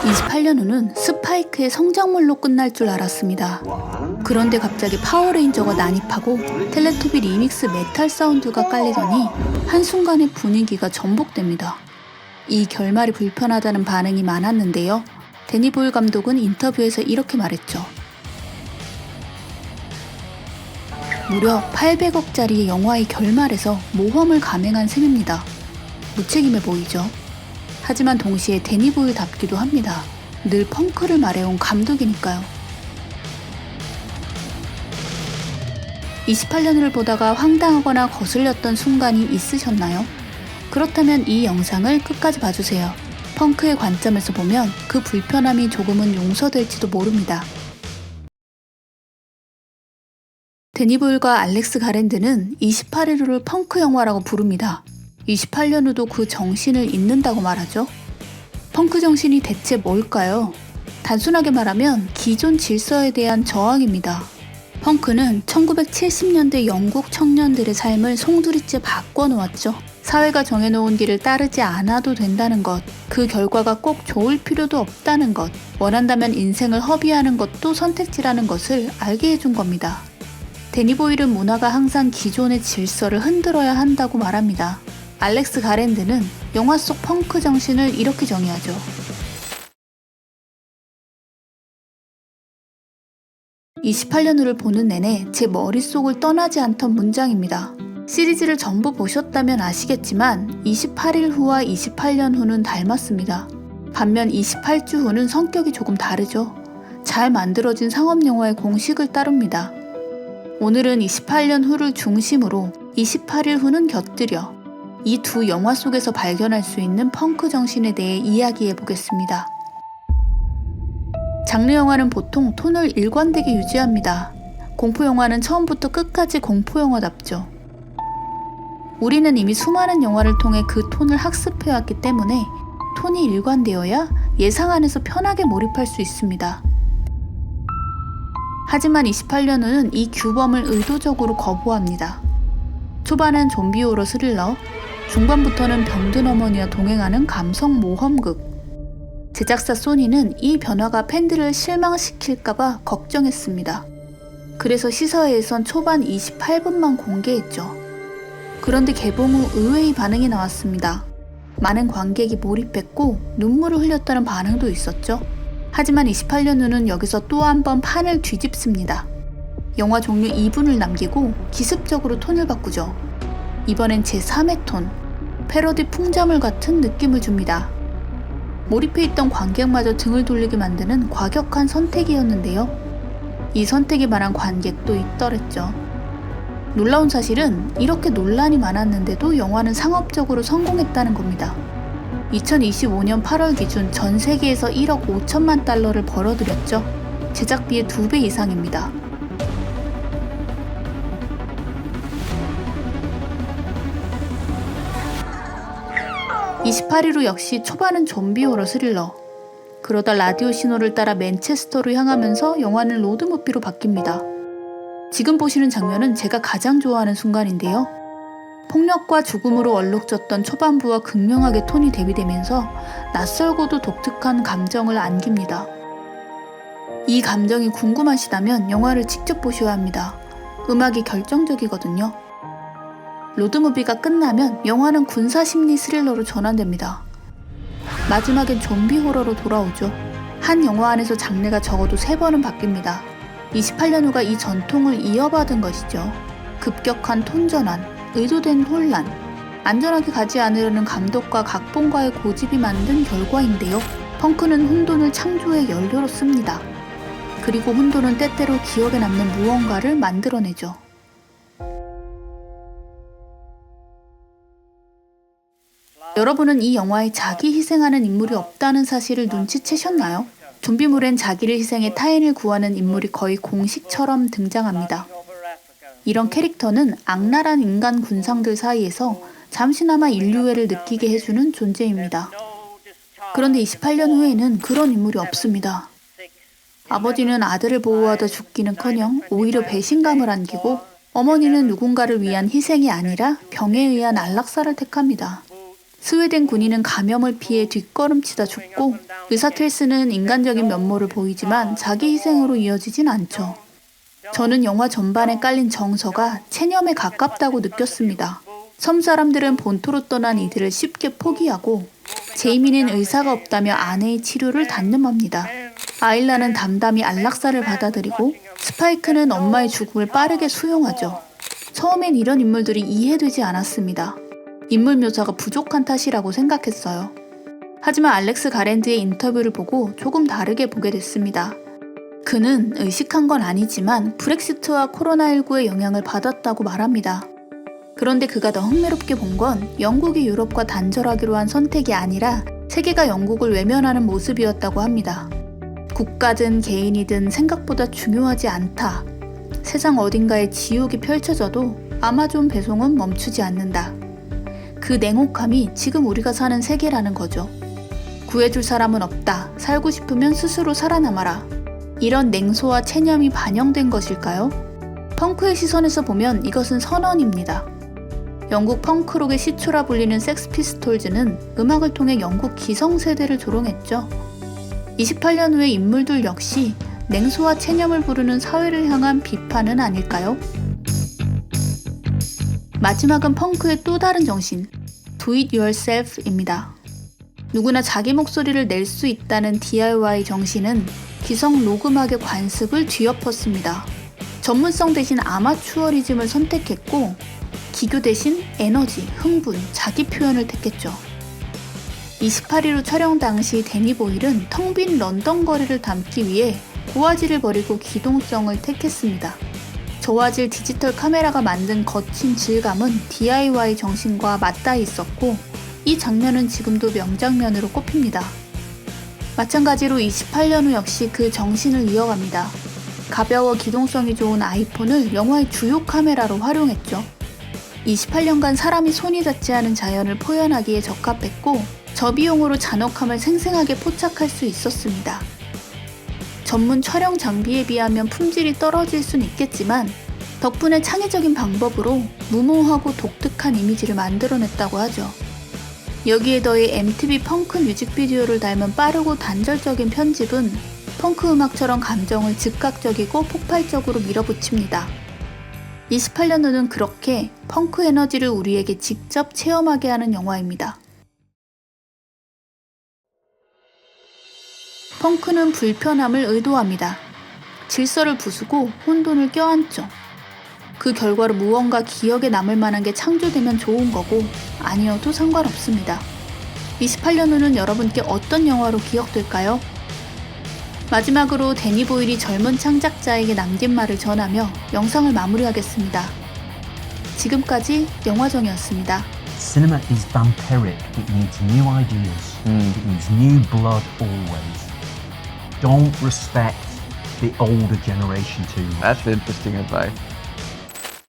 28년 후는 스파이크의 성장물로 끝날 줄 알았습니다. 그런데 갑자기 파워레인저가 난입하고 텔레토비 리믹스 메탈 사운드가 깔리더니 한순간에 분위기가 전복됩니다. 이 결말이 불편하다는 반응이 많았는데요. 데니 보일 감독은 인터뷰에서 이렇게 말했죠. 무려 800억짜리 영화의 결말에서 모험을 감행한 셈입니다. 무책임해 보이죠? 하지만 동시에 데니 보일답기도 합니다. 늘 펑크를 말해온 감독이니까요. 28년을 보다가 황당하거나 거슬렸던 순간이 있으셨나요? 그렇다면 이 영상을 끝까지 봐주세요. 펑크의 관점에서 보면 그 불편함이 조금은 용서될지도 모릅니다. 데니 보일과 알렉스 가랜드는 28일 후를 펑크 영화라고 부릅니다. 28년 후도 그 정신을 잇는다고 말하죠. 펑크 정신이 대체 뭘까요? 단순하게 말하면 기존 질서에 대한 저항입니다. 펑크는 1970년대 영국 청년들의 삶을 송두리째 바꿔놓았죠. 사회가 정해놓은 길을 따르지 않아도 된다는 것, 그 결과가 꼭 좋을 필요도 없다는 것, 원한다면 인생을 허비하는 것도 선택지라는 것을 알게 해준 겁니다. 데니 보일은 문화가 항상 기존의 질서를 흔들어야 한다고 말합니다. 알렉스 가랜드는 영화 속 펑크 정신을 이렇게 정의하죠. (28년 후를) 보는 내내 제 머릿속을 떠나지 않던 문장입니다. 시리즈를 전부 보셨다면 아시겠지만 28일 후와 28년 후는 닮았습니다. 반면 28주 후는 성격이 조금 다르죠. 잘 만들어진 상업영화의 공식을 따릅니다. 오늘은 28년 후를 중심으로 28일 후는 곁들여 이 두 영화 속에서 발견할 수 있는 펑크 정신에 대해 이야기해 보겠습니다. 장르 영화는 보통 톤을 일관되게 유지합니다. 공포 영화는 처음부터 끝까지 공포 영화답죠. 우리는 이미 수많은 영화를 통해 그 톤을 학습해왔기 때문에 톤이 일관되어야 예상 안에서 편하게 몰입할 수 있습니다. 하지만 28년 후는 이 규범을 의도적으로 거부합니다. 초반은 좀비 호러 스릴러, 중반부터는 병든 어머니와 동행하는 감성 모험극. 제작사 소니는 이 변화가 팬들을 실망시킬까봐 걱정했습니다. 그래서 시사회에선 초반 28분만 공개했죠. 그런데 개봉 후 의외의 반응이 나왔습니다. 많은 관객이 몰입했고 눈물을 흘렸다는 반응도 있었죠. 하지만 28년 후는 여기서 또 한 번 판을 뒤집습니다. 영화 종료 2분을 남기고 기습적으로 톤을 바꾸죠. 이번엔 제3의 톤, 패러디 풍자물 같은 느낌을 줍니다. 몰입해 있던 관객마저 등을 돌리게 만드는 과격한 선택이었는데요. 이 선택에 반한 관객도 있더랬죠. 놀라운 사실은 이렇게 논란이 많았는데도 영화는 상업적으로 성공했다는 겁니다. 2025년 8월 기준 전 세계에서 1억 5천만 달러를 벌어들였죠. 제작비의 2배 이상입니다. (28일 후) 역시 초반은 좀비 호러 스릴러. 그러다 라디오 신호를 따라 맨체스터로 향하면서 영화는 로드무비로 바뀝니다. 지금 보시는 장면은 제가 가장 좋아하는 순간인데요. 폭력과 죽음으로 얼룩졌던 초반부와 극명하게 톤이 대비되면서 낯설고도 독특한 감정을 안깁니다. 이 감정이 궁금하시다면 영화를 직접 보셔야 합니다. 음악이 결정적이거든요. 로드무비가 끝나면 영화는 군사심리 스릴러로 전환됩니다. 마지막엔 좀비 호러로 돌아오죠. 한 영화 안에서 장르가 적어도 3번은 바뀝니다. 28년 후가 이 전통을 이어받은 것이죠. 급격한 톤 전환, 의도된 혼란, 안전하게 가지 않으려는 감독과 각본가의 고집이 만든 결과인데요. 펑크는 혼돈을 창조의 연료로 씁니다. 그리고 혼돈은 때때로 기억에 남는 무언가를 만들어내죠. 여러분은 이 영화에 자기 희생하는 인물이 없다는 사실을 눈치채셨나요? 좀비물엔 자기를 희생해 타인을 구하는 인물이 거의 공식처럼 등장합니다. 이런 캐릭터는 악랄한 인간 군상들 사이에서 잠시나마 인류애를 느끼게 해주는 존재입니다. 그런데 28년 후에는 그런 인물이 없습니다. 아버지는 아들을 보호하다 죽기는커녕 오히려 배신감을 안기고, 어머니는 누군가를 위한 희생이 아니라 병에 의한 안락사를 택합니다. 스웨덴 군인은 감염을 피해 뒷걸음치다 죽고 의사 텔스는 인간적인 면모를 보이지만 자기 희생으로 이어지진 않죠. 저는 영화 전반에 깔린 정서가 체념에 가깝다고 느꼈습니다. 섬 사람들은 본토로 떠난 이들을 쉽게 포기하고 제이미는 의사가 없다며 아내의 치료를 단념합니다. 아일라는 담담히 안락사를 받아들이고 스파이크는 엄마의 죽음을 빠르게 수용하죠. 처음엔 이런 인물들이 이해되지 않았습니다. 인물 묘사가 부족한 탓이라고 생각했어요. 하지만 알렉스 가랜드의 인터뷰를 보고 조금 다르게 보게 됐습니다. 그는 의식한 건 아니지만 브렉시트와 코로나19의 영향을 받았다고 말합니다. 그런데 그가 더 흥미롭게 본 건 영국이 유럽과 단절하기로 한 선택이 아니라 세계가 영국을 외면하는 모습이었다고 합니다. 국가든 개인이든 생각보다 중요하지 않다. 세상 어딘가에 지옥이 펼쳐져도 아마존 배송은 멈추지 않는다. 그 냉혹함이 지금 우리가 사는 세계라는 거죠. 구해줄 사람은 없다. 살고 싶으면 스스로 살아남아라. 이런 냉소와 체념이 반영된 것일까요? 펑크의 시선에서 보면 이것은 선언입니다. 영국 펑크록의 시초라 불리는 섹스피스톨즈는 음악을 통해 영국 기성세대를 조롱했죠. 28년 후의 인물들 역시 냉소와 체념을 부르는 사회를 향한 비판은 아닐까요? 마지막은 펑크의 또 다른 정신, Do it yourself입니다. 누구나 자기 목소리를 낼 수 있다는 DIY 정신은 기성 로그음악의 관습을 뒤엎었습니다. 전문성 대신 아마추어리즘을 선택했고 기교 대신 에너지, 흥분, 자기 표현을 택했죠. 28일 후 촬영 당시 데니 보일은 텅 빈 런던 거리를 담기 위해 고화질을 버리고 기동성을 택했습니다. 저화질 디지털 카메라가 만든 거친 질감은 DIY 정신과 맞닿아 있었고 이 장면은 지금도 명장면으로 꼽힙니다. 마찬가지로 28년 후 역시 그 정신을 이어갑니다. 가벼워 기동성이 좋은 아이폰을 영화의 주요 카메라로 활용했죠. 28년간 사람이 손이 닿지 않은 자연을 표현하기에 적합했고 저비용으로 잔혹함을 생생하게 포착할 수 있었습니다. 전문 촬영 장비에 비하면 품질이 떨어질 순 있겠지만 덕분에 창의적인 방법으로 무모하고 독특한 이미지를 만들어냈다고 하죠. 여기에 더해 MTV 펑크 뮤직비디오를 닮은 빠르고 단절적인 편집은 펑크 음악처럼 감정을 즉각적이고 폭발적으로 밀어붙입니다. 28년 후는 그렇게 펑크 에너지를 우리에게 직접 체험하게 하는 영화입니다. 펑크는 불편함을 의도합니다. 질서를 부수고 혼돈을 껴안죠. 그 결과로 무언가 기억에 남을 만한 게 창조되면 좋은 거고 아니어도 상관없습니다. 28년 후는 여러분께 어떤 영화로 기억될까요? 마지막으로 데니 보일이 젊은 창작자에게 남긴 말을 전하며 영상을 마무리하겠습니다. 지금까지 영화정이었습니다. Cinema is vampiric. It needs new ideas. It needs new blood always. Don't respect the older generation too much. That's interesting advice.